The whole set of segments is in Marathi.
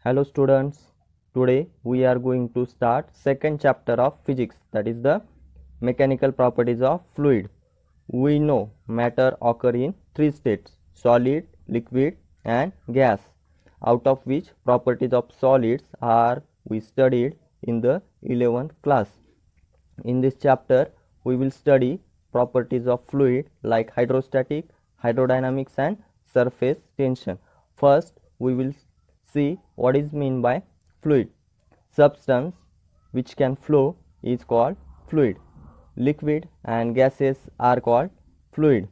Hello students, today we are going to start second chapter of physics, that is the mechanical properties of fluid. We know matter occur in three states: solid, liquid and gas, out of which properties of solids are we studied in the 11th class. In this chapter we will study properties of fluid like hydrostatic, hydrodynamics and surface tension. First we will see what is meant by fluid. Substance which can flow is called fluid. Liquid and gases are called fluid.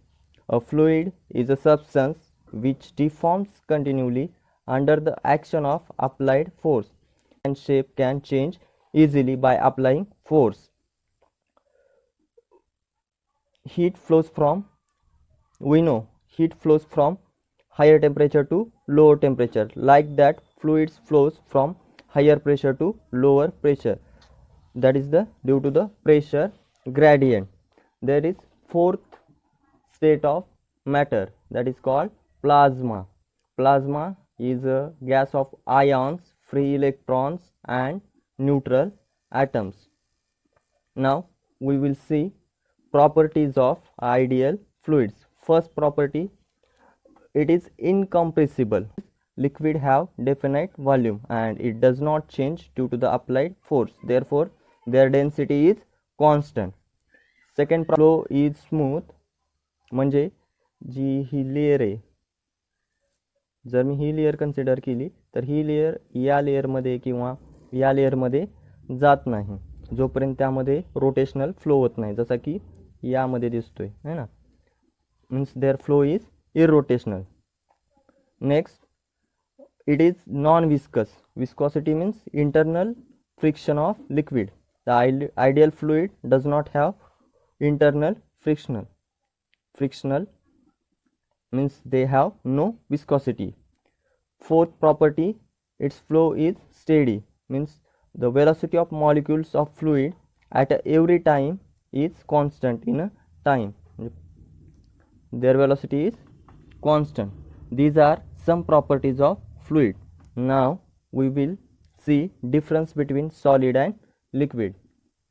A fluid is a substance which deforms continually under the action of applied force, and shape can change easily by applying force. Heat flows from, we know heat flows from higher temperature to lower temperature. Like that, fluids flows from higher pressure to lower pressure. That is the due to the pressure gradient. There is fourth state of matter, that is called plasma. Plasma is a gas of ions, free electrons and neutral atoms. Now we will see properties of ideal fluids. First property, it is incompressible. Liquid have definite volume and it does not change due to the applied force, therefore their density is constant. Second, flow is smooth, म्हणजे जी ही लेयर आहे, जर मी ही लेयर कन्सिडर केली तर ही लेयर या लेयरमध्ये किंवा या लेयरमध्ये जात नाही जोपर्यंत त्यामध्ये रोटेशनल फ्लो होत नाही, जसा की यामध्ये दिसतोय है ना, means there flow is irrotational. Next, it is non-viscous. Viscosity means internal friction of liquid. The ideal fluid does not have internal frictional means they have no viscosity. Fourth property, its flow is steady, means the velocity of molecules of fluid at every time is constant in a time. Their velocity is constant. These are some properties of fluid. Now we will see difference between solid and liquid.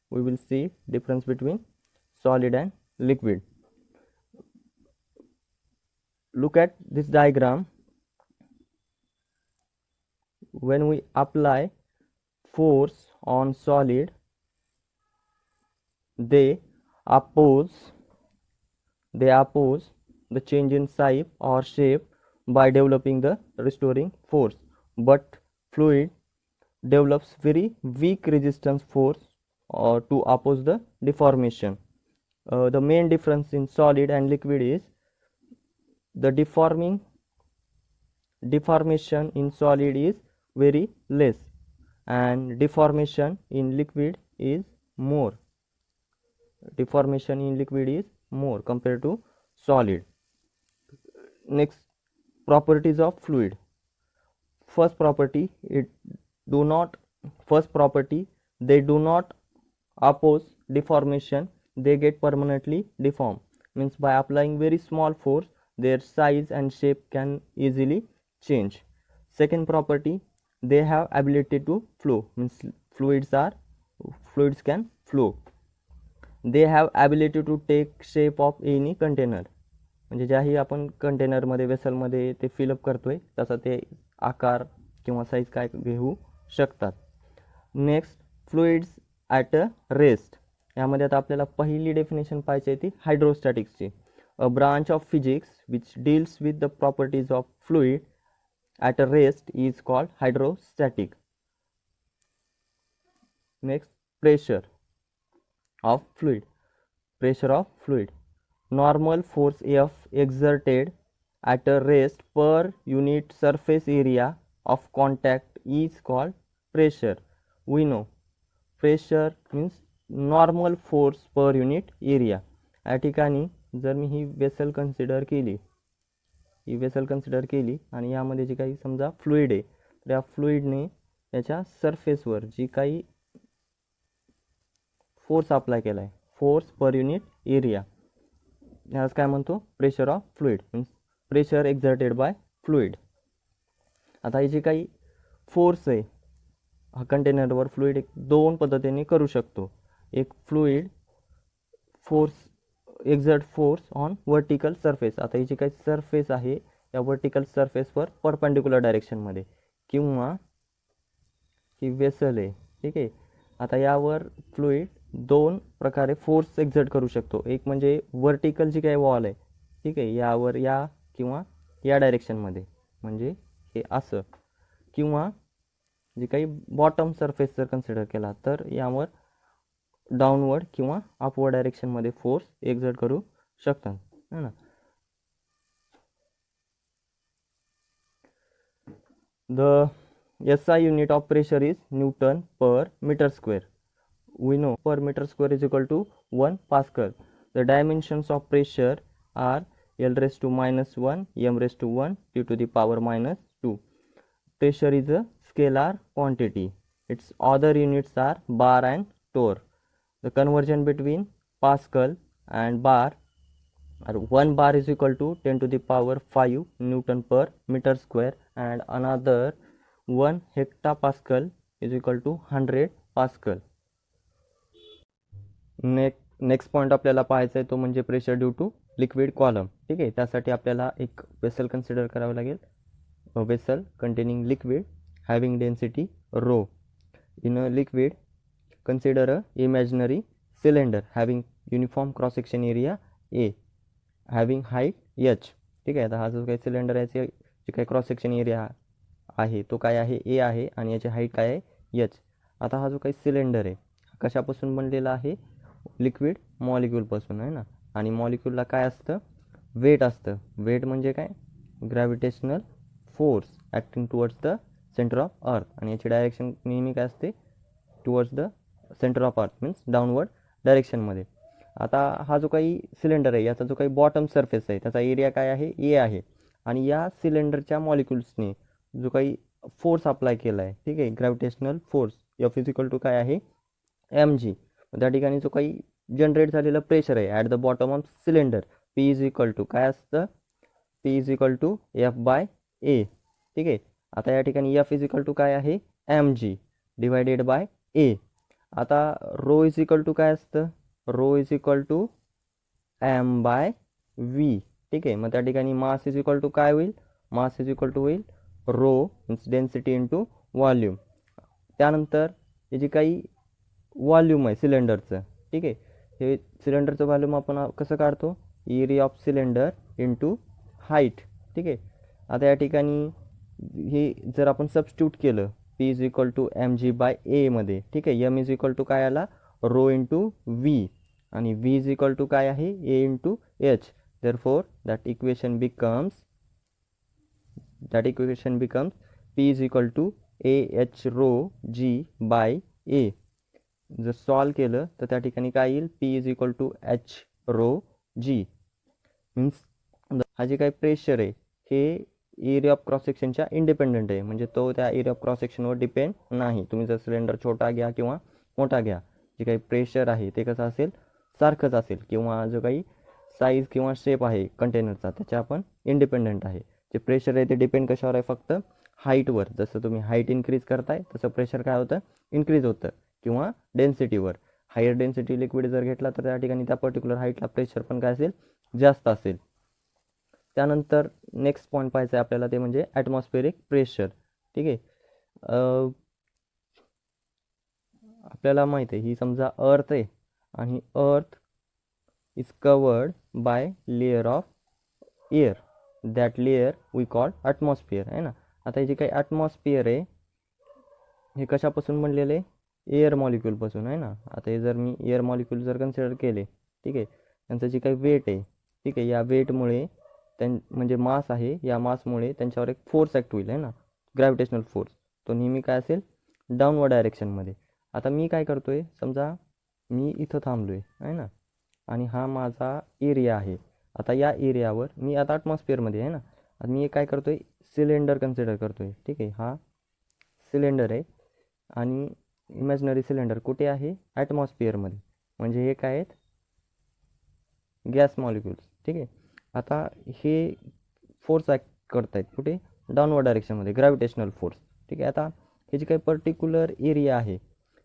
We will see difference between solid and liquid. Look at this diagram. When we apply force on solid, they oppose the change in size or shape by developing the restoring force, but fluid develops very weak resistance force or to oppose the deformation. The main difference in solid and liquid is the deformation in solid is very less and deformation in liquid is more. Deformation in liquid is more compared to solid. Next, properties of fluid. First property, they do not oppose deformation, they get permanently deformed, means by applying very small force their size and shape can easily change. Second property, they have ability to flow, means fluids can flow. They have ability to take shape of any container, म्हणजे ज्याही आपण कंटेनरमध्ये वेसलमध्ये ते फिलअप करतोय तसा ते आकार किंवा साईज काय घेऊ शकतात. Next, fluids at a rest. यामध्ये आता आपल्याला पहिली डेफिनेशन पाहिजे ती हायड्रोस्टॅटिक्सची. A branch of physics which deals with the properties of fluid at a rest is called hydrostatic. Next, pressure of fluid. Normal force F exerted at a rest per unit surface area of contact is called pressure. We know pressure means normal force per unit area. या ठिकाणी जर मी ही वेसल कन्सिडर केली आणि यामध्ये जी काही समजा फ्लुइड आहे तर या फ्लुइडने याच्या सरफेसवर जी काही फोर्स अप्लाय केला आहे, फोर्स पर युनिट एरिया, यास काय म्हणतो, pressure of fluid, means pressure exerted by fluid. आता ही जी काही फोर्स आहे हा कंटेनरवर फ्लुईड एक दोन पद्धतीने करू शकतो. एक fluid force exert force on vertical surface. आता ही जी काही सरफेस आहे या वर्टिकल सरफेसवर परपेंडिक्युलर डायरेक्शनमध्ये, किंवा ही वेसल आहे, ठीक आहे. आता यावर फ्लुईड दोन प्रकारे फोर्स एक्झर्ट करू शकतो. एक म्हणजे वर्टिकल जी काही वॉल आहे, ठीक आहे, यावर या किंवा या डायरेक्शनमध्ये, म्हणजे हे असं, किंवा जे काही बॉटम सरफेस जर कन्सिडर केला तर यावर डाऊनवर्ड किंवा अपवर्ड डायरेक्शनमध्ये फोर्स एक्झर्ट करू शकतात, है ना. The SI unit of pressure is Newton per meter square. We know per meter square is equal to 1 Pascal. The dimensions of pressure are L raised to minus 1, M raised to 1, T to the power minus 2. Pressure is a scalar quantity. Its other units are bar and torr. The conversion between Pascal and bar are 1 bar is equal to 10 to the power 5 Newton per meter square, and another 1 hectopascal is equal to 100 Pascal. Next point आपल्याला पाहायचा आहे तो म्हणजे pressure due to liquid column. ठीक आहे, त्यासाठी आपल्याला एक वेसल कन्सिडर करावं लागेल. Vessel containing liquid having density rho. In a liquid, consider a imaginary cylinder having uniform cross section area A, having height h. ठीक आहे, आता हा जो काही सिलेंडर आहे जे काही क्रॉस सेक्शन एरिया आहे तो काय आहे, ए आहे, आणि याची हाईट काय आहे, एच. आता हा जो काही सिलेंडर आहे कशापासून बनलेला आहे, लिक्विड मॉलिक्यूलपासून, आहे ना. आणि मॉलिक्यूलला काय असतं, वेट असतं. वेट म्हणजे काय, gravitational force acting towards the centre of Earth, आणि याची डायरेक्शन नेहमी काय असते, towards the centre of Earth, means downward डायरेक्शनमध्ये. आता हा जो काही सिलेंडर आहे याचा जो काही बॉटम सरफेस आहे त्याचा एरिया काय आहे, ए आहे, आणि या सिलेंडरच्या मॉलिक्युल्सने जो काही फोर्स अप्लाय केला आहे, ठीक आहे, gravitational force F is equal to काय आहे, एम जी. त्या ठिकाणी जो काही जनरेट झालेलं प्रेशर आहे at the bottom of cylinder, P is equal to काय असतं, P is equal to F by A. ठीक आहे, आता या ठिकाणी एफ इज इक्वल टू काय आहे, M G divided by A. आता रो इज इक्वल टू काय असतं, rho is equal to M by V. ठीक आहे, मग त्या ठिकाणी मास इज इक्वल टू काय होईल, मास इज इक्वल टू होईल rho means density into volume. त्यानंतर हे जे काही व्हॉल्यूम आहे सिलेंडरचं, ठीक आहे, हे सिलेंडरचं व्हॉल्यूम आपण कसं काढतो, area of cylinder into height. ठीक आहे, आता या ठिकाणी हे जर आपण सबस्टिट्यूट केलं P is equal to M G by एमध्ये, ठीक आहे, एम इज इक्वल टू काय आला, रो इंटू व्ही, आणि व्ही इज इक्वल टू काय आहे, A into H. Therefore that equation becomes P is equal to A H rho G by A. जर सॉल्व केलं तर त्या ठिकाणी काय येईल, P is equal to H rho G. Means हा जे काही प्रेशर आहे हे एरिया ऑफ क्रॉस सेक्शनच्या इंडिपेंडंट आहे, म्हणजे तो त्या एरिया ऑफ क्रॉस सेक्शनवर डिपेंड नाही. तुम्ही जर सिलेंडर छोटा घ्या किंवा मोठा घ्या, जे काही प्रेशर आहे ते कसं असेल, सारखंच असेल, किंवा जो काही साईज किंवा शेप आहे कंटेनरचा त्याच्या आपण इंडिपेंडंट आहे. जे प्रेशर आहे ते डिपेंड कशावर आहे, फक्त हाईटवर. जसं तुम्ही हाईट इन्क्रीज करताय तसं प्रेशर काय होतं, इन्क्रीज होतं, किंवा डेन्सिटीवर. हायर डेन्सिटी लिक्विड जर घेतला तर त्या ठिकाणी त्या पर्टिक्युलर हाईटला प्रेशर पण काय असेल, जास्त असेल. त्यानंतर नेक्स्ट पॉईंट पाहायचं आहे आपल्याला, ते म्हणजे ॲटमॉस्फेरिक प्रेशर. ठीक आहे, आपल्याला माहिती आहे ही समजा अर्थ आहे, आणि earth is covered by layer of air, that layer we call atmosphere, आहे ना. आता हे जे काही ॲटमॉस्फिअर आहे हे कशापासून बनलेलं आहे, एअर मॉलिक्यूलपासून, आहे ना. आता हे जर मी एअर मॉलिक्यूल जर कन्सिडर केले, ठीक आहे, त्यांचं जे काही वेट आहे, ठीक आहे, या वेटमुळे म्हणजे मास आहे, या मासमुळे त्यांच्यावर एक फोर्स ॲक्ट होईल, आहे ना, ग्रॅव्हिटेशनल फोर्स. तो नेहमी काय असेल, डाऊनवर्ड डायरेक्शनमध्ये. आता मी काय करतोय, समजा मी इथं थांबलोय, आहे ना, आणि हा माझा एरिया आहे. आता या एरियावर मी आता ॲटमॉस्फिअरमध्ये आहे ना, आता मी काय करतोय, सिलेंडर कन्सिडर करतोय. ठीक आहे, हा सिलेंडर आहे, आणि इमॅजिनरी सिलेंडर कुठे आहे, ॲटमॉस्फिअरमध्ये, म्हणजे हे काय आहेत, गॅस मॉलिक्युल्स. ठीक आहे, आता हे फोर्स ॲक्ट करत आहेत कुठे, डाऊनवर्ड डायरेक्शनमध्ये, ग्रॅव्हिटेशनल फोर्स. ठीक आहे, आता हे जे काही पर्टिक्युलर एरिया आहे,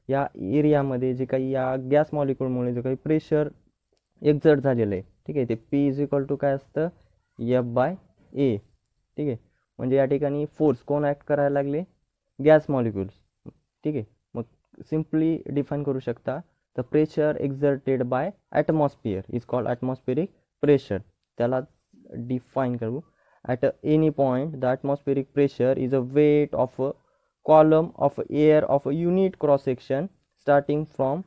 या एरियामध्ये जे काही या गॅस मॉलिक्यूलमुळे जे काही प्रेशर एक्झर्ट झालेलं आहे, ठीक आहे, ते पी इज इक्वल टू काय असतं, एफ बाय ए. ठीक आहे, म्हणजे या ठिकाणी फोर्स कोण ॲक्ट करायला लागले, गॅस मॉलिक्युल्स. ठीक आहे, मग सिम्पली डिफाईन करू शकता, the pressure exerted by atmosphere is called atmospheric pressure. त्याला डिफाईन करू, at any point the atmospheric pressure is a weight of a column of air of a unit cross section starting from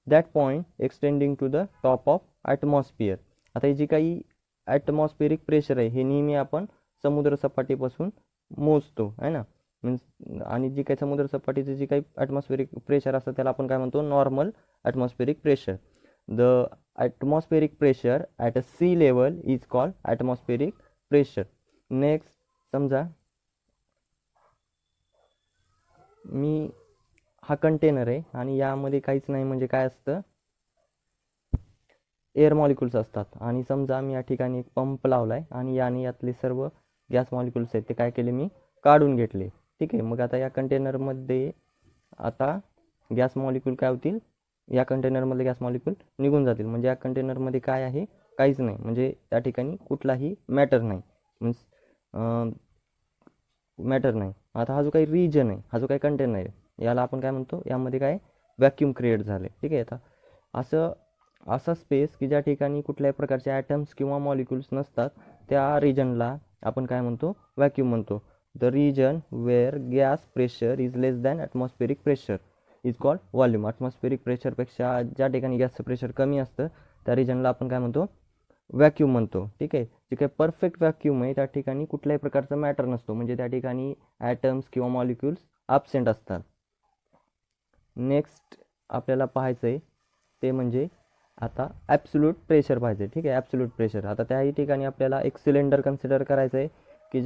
that point extending to the top of atmosphere. आता ही जी काही ॲटमॉस्फेरिक प्रेशर आहे हे नेहमी आपण समुद्र सपाटीपासून मोजतो आहे ना, मीन्स आणि जी काही समुद्र सपाटीचे जी काही ॲटमॉस्फेरिक प्रेशर असतं त्याला आपण काय म्हणतो, normal atmospheric pressure. The atmospheric pressure at a sea level is called atmospheric pressure. Next समजा मी हा कंटेनर आहे आणि यामध्ये काहीच नाही, म्हणजे काय असतं, एअर मॉलिक्युल्स असतात. आणि समजा मी या ठिकाणी एक पंप लावला आहे आणि याने यातले सर्व गॅस मॉलिक्युल्स आहेत ते काय केले, मी काढून घेतले. ठीक आहे, मग आता या कंटेनरमध्ये आता गॅस मॉलिक्यूल काय होतील, या कंटेनरमध्ये गॅस मॉलिक्यूल निघून जातील. म्हणजे या कंटेनरमध्ये काय आहे, काहीच नाही, म्हणजे त्या ठिकाणी कुठलाही मॅटर नाही, मीन्स मॅटर नाही. आता हा जो काही रिजन आहे, हा जो काही कंटेनर आहे, याला आपण काय म्हणतो, यामध्ये काय व्हॅक्यूम क्रिएट झाले. ठीक आहे, आता असा स्पेस की ज्या ठिकाणी कुठल्याही प्रकारचे ॲटम्स किंवा मॉलिक्युल्स नसतात, त्या रिजनला आपण काय म्हणतो, व्हॅक्यूम म्हणतो. The region where gas pressure is less than atmospheric pressure is called volume. Atmospheric प्रेशरपेक्षा ज्या ठिकाणी गॅसचं प्रेशर कमी असतं त्या रिजनला आपण काय म्हणतो, व्हॅक्यूम म्हणतो. ठीक आहे, जे काही परफेक्ट व्हॅक्यूम आहे त्या ठिकाणी कुठल्याही प्रकारचा मॅटर नसतो, म्हणजे त्या ठिकाणी ॲटम्स किंवा मॉलिक्युल्स ॲबसेंट असतात. नेक्स्ट आपल्याला पाहायचं आहे ते म्हणजे आता ॲब्सोल्यूट प्रेशर पाहिजे. ठीक आहे, ॲब्सोल्यूट प्रेशर. आता त्याही ठिकाणी आपल्याला एक सिलेंडर कन्सिडर करायचं आहे की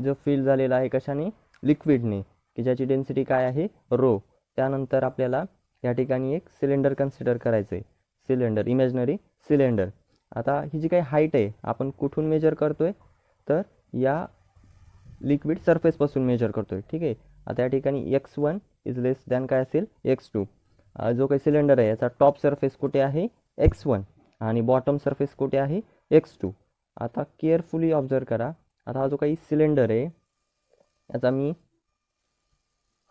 जो फिल झालेला आहे कशाने, लिक्विडने, की ज्याची डेन्सिटी काय आहे, रो. त्यानंतर आपल्याला या ठिकाणी एक सिलेंडर कन्सिडर करायचं आहे, सिलेंडर, इमॅजिनरी सिलेंडर. आता ही जी काही हाईट आहे आपण कुठून मेजर करतोय, तर या लिक्विड सरफेसपासून मेजर करतोय. ठीक आहे, आता या ठिकाणी x1 इज लेस दॅन काय असेल, x2. जो काही सिलेंडर आहे याचा टॉप सरफेस कुठे आहे, x1, आणि बॉटम सरफेस कुठे आहे, x2. आता केअरफुली ऑब्झर्व करा, आता हा जो काही सिलेंडर आहे याचा मी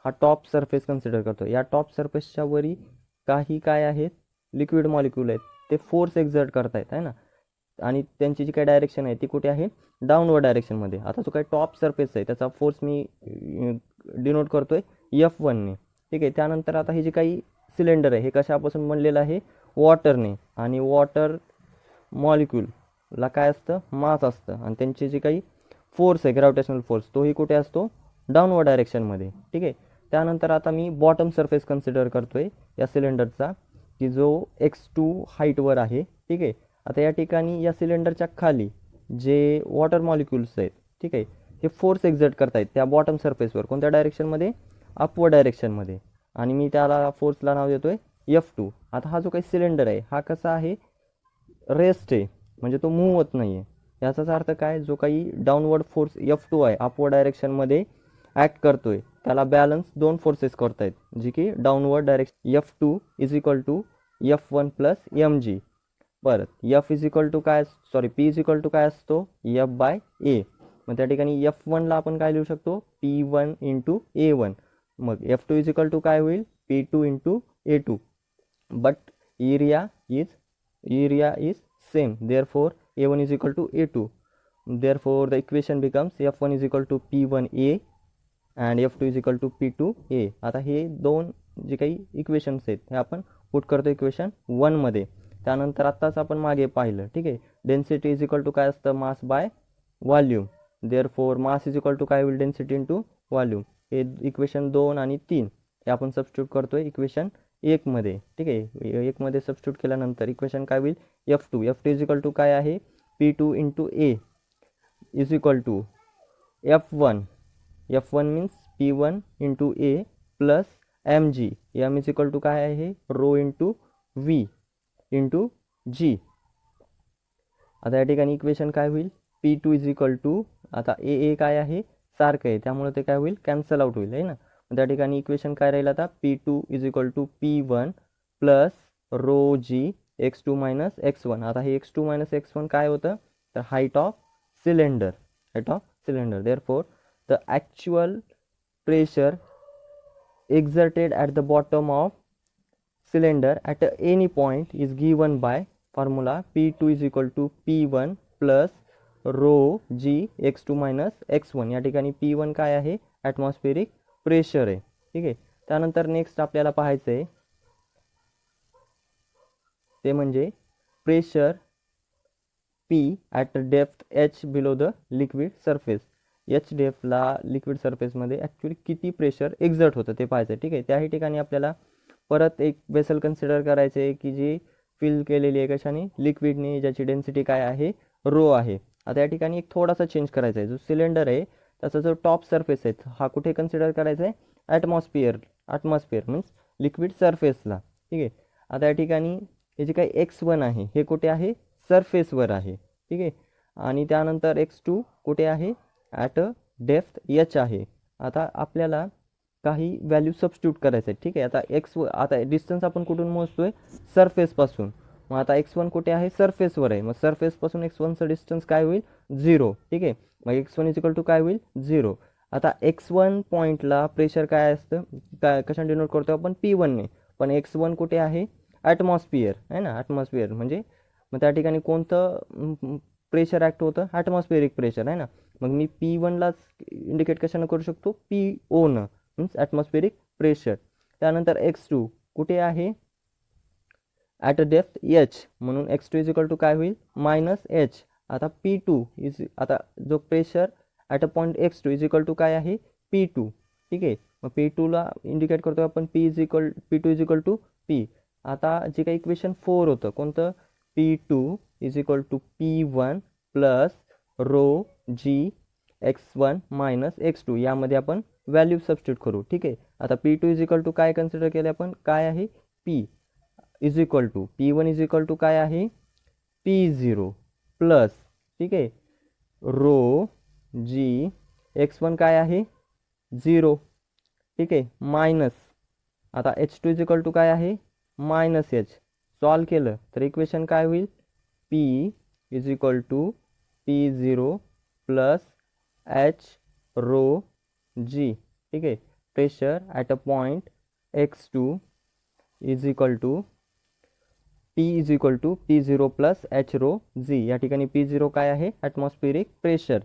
हा टॉप सरफेस कन्सिडर करतो. या टॉप सरफेसच्या वरी काही काय आहेत, लिक्विड मॉलिक्यूल आहेत, ते फोर्स एक्झर्ट करतायत आहे ना, आणि त्यांची जी काही डायरेक्शन आहे ती कुठे आहे, डाऊनवर्ड डायरेक्शनमध्ये. आता जो काही टॉप सरफेस आहे त्याचा फोर्स मी डिनोट करतोय F1ने. ठीक आहे, त्यानंतर आता हे जे काही सिलेंडर आहे हे कशापासून बनलेलं आहे, वॉटरने, आणि वॉटर मॉलिक्यूलला काय असतं, मास असतं, आणि त्यांची जी काही फोर्स आहे, ग्रॅव्हिटेशनल फोर्स, तोही कुठे असतो, डाऊनवर्ड डायरेक्शनमध्ये. ठीक आहे, त्यानंतर आता मी बॉटम सरफेस कन्सिडर करतोय या सिलेंडरचा, की जो x2 हाईटवर आहे. ठीक आहे, आता या ठिकाणी या सिलेंडरच्या खाली जे वॉटर मॉलिक्युल्स आहेत, ठीक आहे, हे फोर्स एक्झर्ट करतायत त्या बॉटम सरफेसवर, कोणत्या डायरेक्शनमध्ये, अपवर्ड डायरेक्शनमध्ये, आणि मी त्याला फोर्सला नाव देतोय F2. आता हा जो काही सिलेंडर आहे हा कसा आहे, रेस्ट आहे, म्हणजे तो मूव्ह होत नाही आहे. याचाच अर्थ काय, जो काही डाऊनवर्ड फोर्स F2 आहे, अपवर्ड डायरेक्शनमध्ये ॲक्ट करतोय, त्याला बॅलन्स दोन फोर्सेस करतायत, जी की downward direction. F2 is equal to F1 plus mg. परत F इज इक्वल टू काय, sorry, P is equal to काय असतो, F बाय ए. मग त्या ठिकाणी F1ला आपण काय लिहू शकतो, P1 इंटू A1. मग F2 इज इक्वल टू काय होईल, P2 into A2. But area is same, therefore A1 is equal to A2. Therefore the equation becomes F1 is equal to P1A and F2 is equal to P2A. आता हे दोन जे काही इक्वेशन्स आहेत हे आपण पुट करतो इक्वेशन 1 मध्ये. त्यानंतर आत्ताच आपण मागे पाहिलं. ठीक आहे, डेन्सिटी इज इक्वल टू काय असतं, mass by volume. Therefore mass is equal to काय होईल, डेन्सिटी इंटू व्हॉल्यूम. हे इक्वेशन 2 आणि 3 हे आपण सबस्टिट्यूट करतोय इक्वेशन 1 मध्ये. ठीक आहे, 1 मध्ये सबस्टिट्यूट केल्यानंतर इक्वेशन काय होईल, F2 इज इक्वल टू काय आहे, P2 into A is equal to F1 means P1 into A plus mg. m is equal to काय आहे, rho into V into G. आता या ठिकाणी इक्वेशन काय होईल, P2 इज इक्वल टू, आता A काय आहे, सारखं आहे, त्यामुळे ते काय होईल, कॅन्सल आउट होईल आहे ना. त्या ठिकाणी इक्वेशन काय राहील आता P2 is equal to P1 plus rho G x2 minus x1. आता हे x2 मायनस x1 काय होतं तर height of cylinder. Therefore the actual pressure exerted at the bottom of cylinder at any point is given by formula P2 is equal to P1 plus rho G x2 minus x1. या ठिकाणी P1 काय आहे ॲटमॉस्फेरिक प्रेशर आहे. ठीक आहे. त्यानंतर नेक्स्ट आपल्याला पाहायचं आहे ते म्हणजे pressure P at depth h below the liquid surface. H डेप्थला लिक्विड सरफेसमध्ये ॲक्च्युली किती प्रेशर एक्झर्ट होतं ते पाहायचं. ठीक आहे. त्याही ठिकाणी आपल्याला परत एक वेसल कन्सिडर करायचं आहे की जी फिल केलेली आहे कशाने लिक्विडने, ज्याची डेन्सिटी काय आहे रो आहे. आता या ठिकाणी एक थोडासा चेंज करायचा आहे. जो सिलेंडर आहे त्याचा जो टॉप सरफेस आहे हा कुठे कन्सिडर करायचा आहे ॲटमॉस्फिअर मीन्स लिक्विड सरफेसला. ठीक आहे. आता या ठिकाणी हे जे काही x1 आहे हे कुठे आहे सरफेसवर आहे. ठीक आहे. आणि त्यानंतर x2 कुठे आहे ॲट अ डेप्थ h आहे. आता आपल्याला काही व्हॅल्यू सबस्टिट्यूट करायचं आहे. ठीक आहे. आता डिस्टन्स आपण कुठून मोजतोय सरफेसपासून. मग आता x1 कुठे आहे सरफेसवर आहे. मग सरफेसपासून x1चं डिस्टन्स काय होईल 0. ठीक आहे. मग x1 इज इक्वल टू काय होईल 0. आता x1 पॉईंटला प्रेशर काय असतं काय कशाने डिनोट करतो आपण P1ने. पण x1 कुठे आहे ॲटमॉस्फिअर आहे ना. ॲटमॉस्फिअर म्हणजे मग त्या ठिकाणी कोणतं प्रेशर ॲक्ट होतं ॲटमॉस्फेरिक प्रेशर आहे ना. मग मी P1लाच इंडिकेट कशानं करू शकतो POनं मीन्स ॲटमॉस्फेरिक प्रेशर. त्यानंतर x2 कुठे आहे ॲट अ डेप्थ h म्हणून x2 इज इक्वल टू काय होईल मायनस h. आता P2 इज आता जो pressure at a point x2 is equal to काय आहे P2. ठीक आहे. मग P2ला इंडिकेट करतो आपण P2 is equal to P. आता जे काही इक्वेशन 4 होतं कोणतं P2 is equal to P1 plus rho G x1 minus x2 यामध्ये आपण व्हॅल्यू सबस्टिट्यूट करू. ठीक आहे. आता P2 इज इक्वल टू काय कन्सिडर केले आपण काय आहे P is equal to P1 is equal to काय आहे P0 प्लस ठीक आहे रो जी x1 काय आहे 0. ठीक आहे मायनस आता h2 इज इक्वल टू काय आहे मायनस h. सॉल्व केलं तर इक्वेशन काय होईल P is equal to P0 plus h rho G. ठीक आहे. Pressure at a point x2 is equal to P is equal to P0 plus h rho G. या ठिकाणी P0 काय आहे ॲटमॉस्फेरिक प्रेशर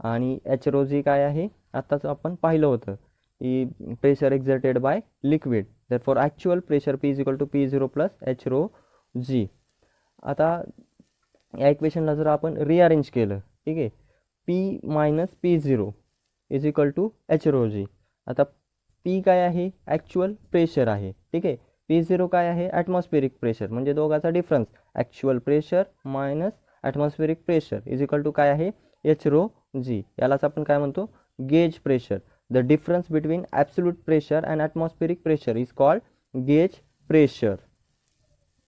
आणि h रो जी काय आहे आत्ताच आपण पाहिलं होतं की pressure exerted by liquid. Therefore actual pressure P is equal to P0 plus h rho G. आता या इक्वेशनला जर आपण रिअरेंज केलं ठीक आहे P minus P0 is equal to h rho G. आता P काय आहे ॲक्च्युअल प्रेशर आहे. ठीक आहे. P0 काय आहे ॲटमॉस्फेरिक प्रेशर म्हणजे दोघाचा difference actual pressure minus atmospheric pressure is equal to काय आहे h रो जी. यालाच आपण काय म्हणतो gauge pressure. The difference between absolute pressure and atmospheric pressure is called gauge pressure.